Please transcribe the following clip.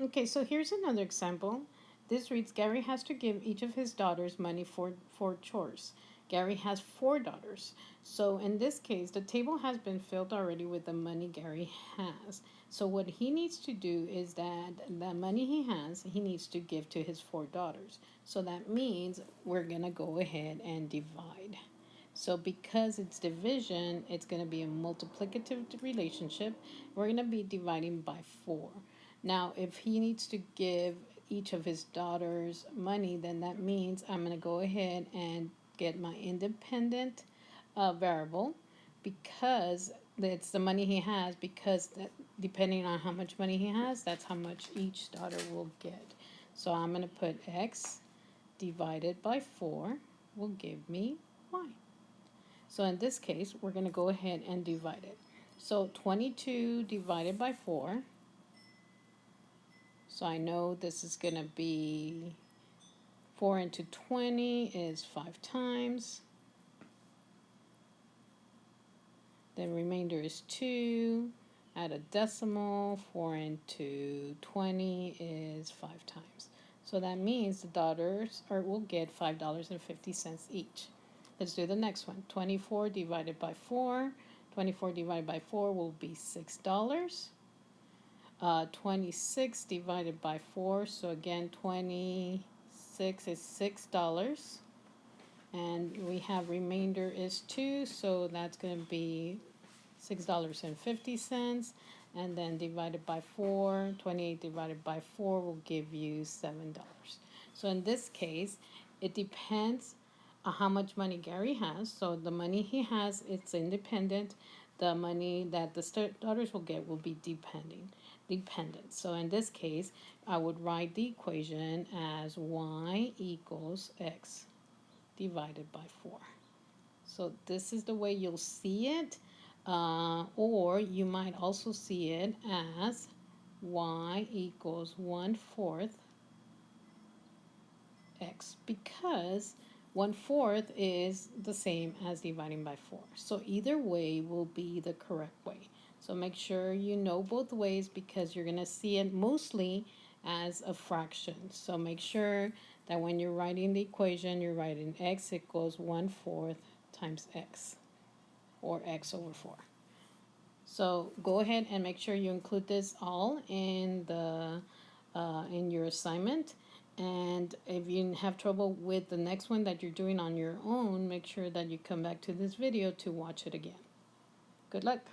Okay, so here's another example. This reads, Gary has to give each of his daughters money for chores. Gary has 4 daughters. So in this case, the table has been filled already with the money Gary has. So what he needs to do is that the money he has, he needs to give to his 4 daughters. So that means we're going to go ahead and divide. So because it's division, it's going to be a multiplicative relationship. We're going to be dividing by 4. Now, if he needs to give each of his daughters money, then that means I'm going to go ahead and get my independent variable because it's the money he has, because that, depending on how much money he has, that's how much each daughter will get. So I'm going to put x divided by 4 will give me y. So in this case, we're going to go ahead and divide it. So 22 divided by 4. So I know this is going to be 4 into 20 is 5 times. The remainder is 2. Add a decimal. 4 into 20 is 5 times. So that means the daughters will get $5.50 each. Let's do the next one. 24 divided by 4. 24 divided by 4 will be $6. 26 divided by 4. So again, 26 is $6. And we have remainder is 2. So that's going to be $6.50. And then divided by 4. 28 divided by 4 will give you $7. So in this case, it depends on how much money Gary has. So the money he has, it's independent. The money that the daughters will get will be dependent. So in this case, I would write the equation as y equals x divided by 4. So this is the way you'll see it. Or you might also see it as y equals 1/4 x, because 1/4 is the same as dividing by 4. So either way will be the correct way. So make sure you know both ways, because you're going to see it mostly as a fraction. So make sure that when you're writing the equation, you're writing x equals 1/4 times x, or x over 4. So go ahead and make sure you include this all in the in your assignment. And if you have trouble with the next one that you're doing on your own, make sure that you come back to this video to watch it again. Good luck.